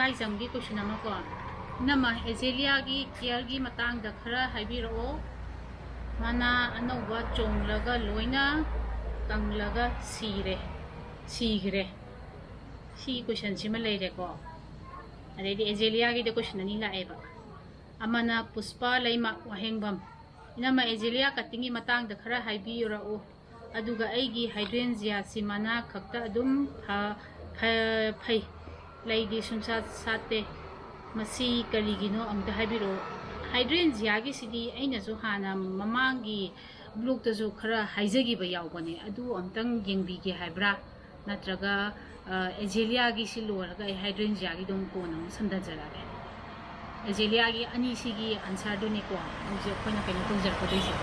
Ikaizamgi question ama ko nama Azalea gi care gi matang da khara haibiro mana anova chonglaga loina tanglaga sigre si question sima leire ko adedi Azalea gi de question ani la eba amana Puspa leima wahengbam nama Azalea katingi matang da khara haibiro aduga aigi hydrangea simana khakta adum phai lady sunsa sate masi karigino amda habiro hydrangea gi sidi aina zo hana mamangi blog ta zo khara haijagi ba yawbane adu amtang yengbi ge haibra natraga Azalea gi silorga hydrangea gi dom ko nam sanda jarage Azalea gi ani sigi answer do ni ko je khona kaino tongjar ko deise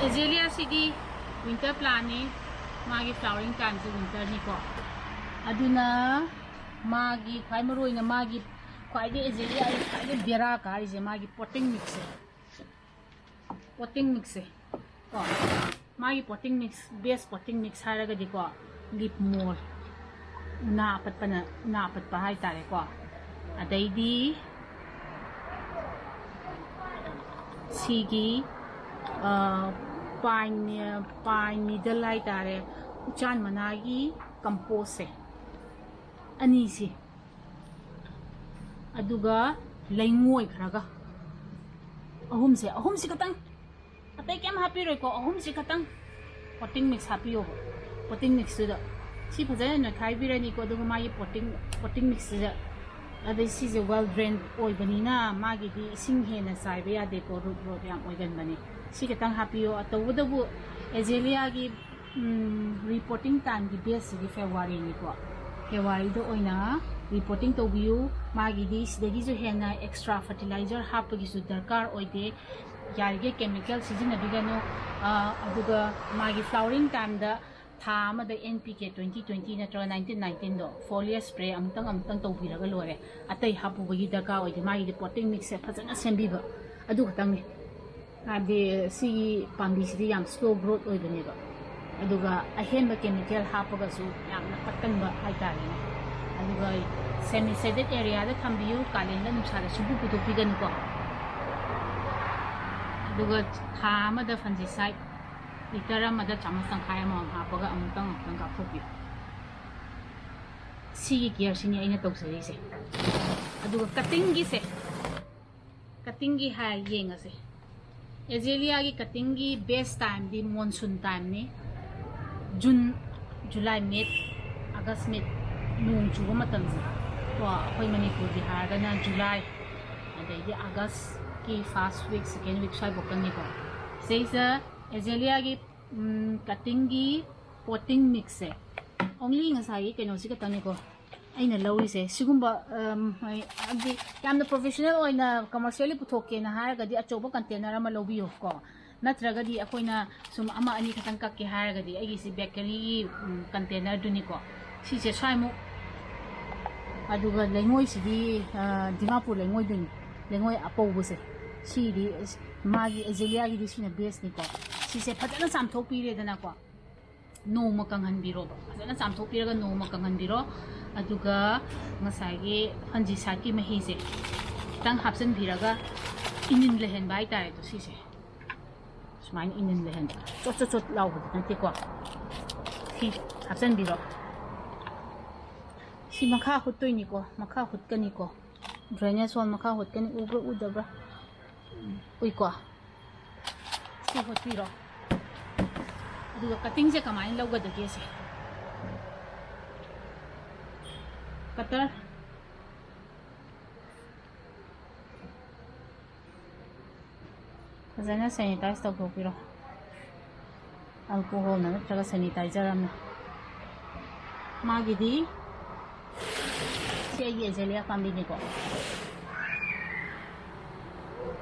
Azalea sidi winter planning magi flowering time to winter ni ko aduna magi khai maroi na magi khai de Azalea khai de bera kari je magi potting mix ko magi potting mix best potting mix haraga di ko lip more na apat pa hai tare ko adai di sigi pine middle lai tare uchan managi compose anisi aduga laingoi khraga ahum si katang atai kem happy roi ko ahum si katang potting mix happy ho potting mix da si phajana na khai birani ko aduga mai potting mix da adai si je well drained oi bani na magi di sing he na sai be ade ko root yam oi gan bani si katang happy ho atawudabu Azalea gi reporting time gi base di February ni ko February do oina reporting to view magi di sidagi jo hena extra fertilizer hapagi su darkar oide yarge chemical season abigano aduga magi flowering time da tha ma da NPK 2020 natra 1919 do foliar spray amtang to biraga lore atai hapu bagi darkar oide magi di potting mix se phajana sembiba adu khatang ni ade si pambi si yam slow growth oidane ba aduga ahemba chemical hapaga su yamna pattanba haitare ne aduga semi shaded area da thambiu kalenda nupsa da subu putu pigan ko aduga thama da fungicide litera ma da chamas tangkhai ma hapaga amtang ka phopi si care sini aina toksari se aduga cutting gi ha yenga se Azalea gi cutting gi best time di monsoon time ni June July mid August mid nung chuba matam se to akhoi Manipur di hargana July adai di August ki first week second week sai bokan ni ko seisa Azalea gi cutting gi potting mix se only ngasai keno si katang ni ko aina lawi se sigumba adi yamna professional oina commercially puthoke na haraga di achoba container ama lobiyo ko natraga di akoina sum ama ani khatang ka ke haraga di agi si bakery container duni ko si se saimu aduga lengoi si di Dimapur lengoi duni lengoi apo buse si di magi Azalea gi di sina base ni ko si se phatana samthok pire dana ko no makanghan biro ba phatana samthok piraga no makanghan biro aduga ngasagi fungicide ki mahi se tang hapsan biraga inin lehen bai tare to si se smain inin lehen chot lau bu na te ko si hapsan biro si makha hutoi ni ko makha hut kani ko drainage wall makha hut kani ubra udabra ui ko si hot biro aduga cutting se kamai lauga da ke se cutter fazana sanitize tawthokpiro alcohol na natraga sanitizer amna magidi si ai Azalea pambi ni ko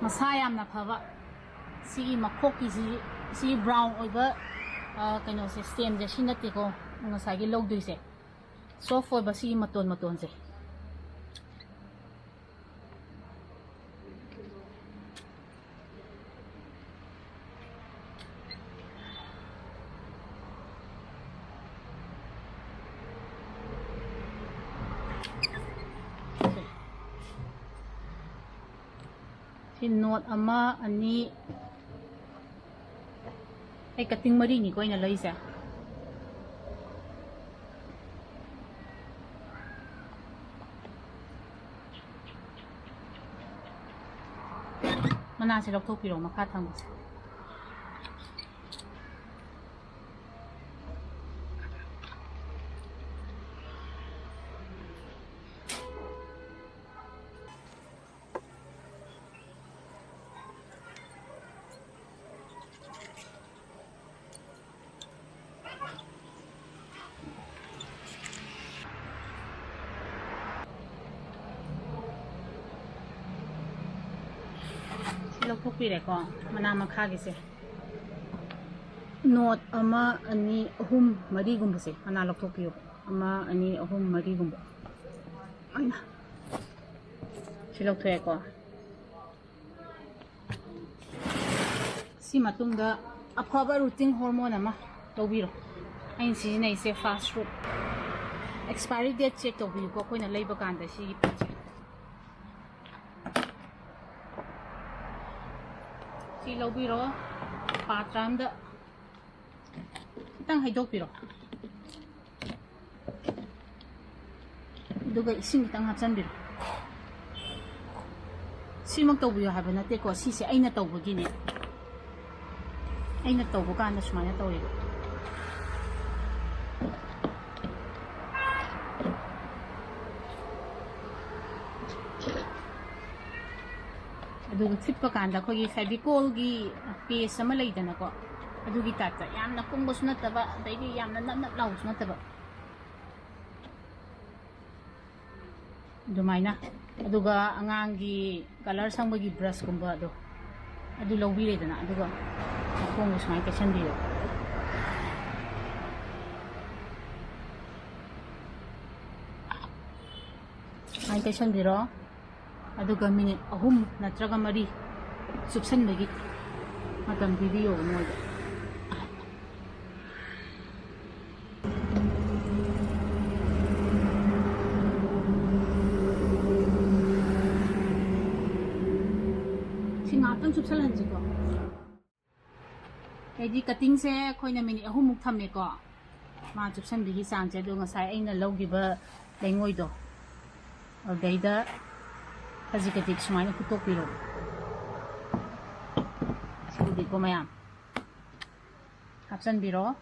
masa yamna phaba si makhoki si brown oiba kaino se stem je sinate ko ngasagi logdui se soft oiba si maton se Note ama ani ay cutting mari ni ko ina laisa. Mana si lok thok piro makha thang. Lok thok pire ko mana makha gi se. Note ama ani ahum mari gum se mana lok thok piro ama ani ahum mari gum. Aina si lok thoe ko si matungda afaba routine hormone ama tawbiro ain si nei se fast food expiry date check tawbi ko koina leiba kanda si si lawbiro patramda kitang haidokpiro aduga ising kitang hapsanbiro simag tawbiyo haba nate ko sisi aina tawbagine aina tawbo kanda sumana tawribo aduga flip kanda ko gi fabicol gi paste ama leidana ko adugi tata yamna kumbo sunataba daidi yamna namna law sunataba dumaina aduga angangi color sangbagi brush kumba adu lawbi leidana aduga akong usmai keshan diyo mai keshan diro aduga minute ahum natraga mari subsan bagi matam video mo singatang subsan hanji ko kaydi cutting se khoina minute ahum muk thamme ko ma subsan bagi sang je do ngasai aina lawgiba lengoi do daida Kazik semuanya kutuk biru. Sudah ko mayam. Kapsan biru.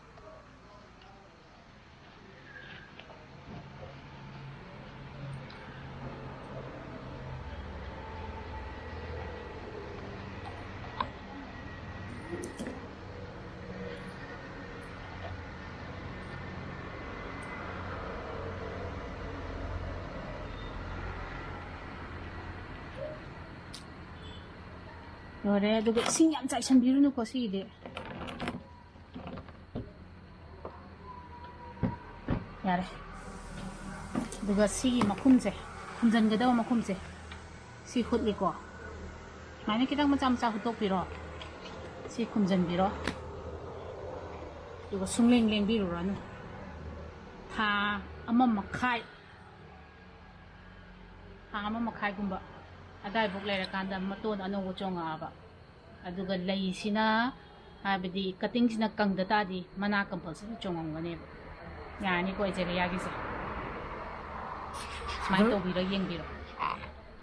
Yore, aduga ising yam chai sanbiru no ko sige. Yare. Aduga sige makumse. Kumjan ga daw makumse. Si hutli ko. Mane kitang macam-macam hutok biro. Si kumjan biro. Aduga sungling-ling biro rano. Ha amam makai. Ha amam makai gumba. Aday buk lera kanda maton ano ko chonga aba aduga lay sina habidi cutting sina kang data di mana compulsory chongong ngane yani ko ejere yagi se smile to biro yeng biro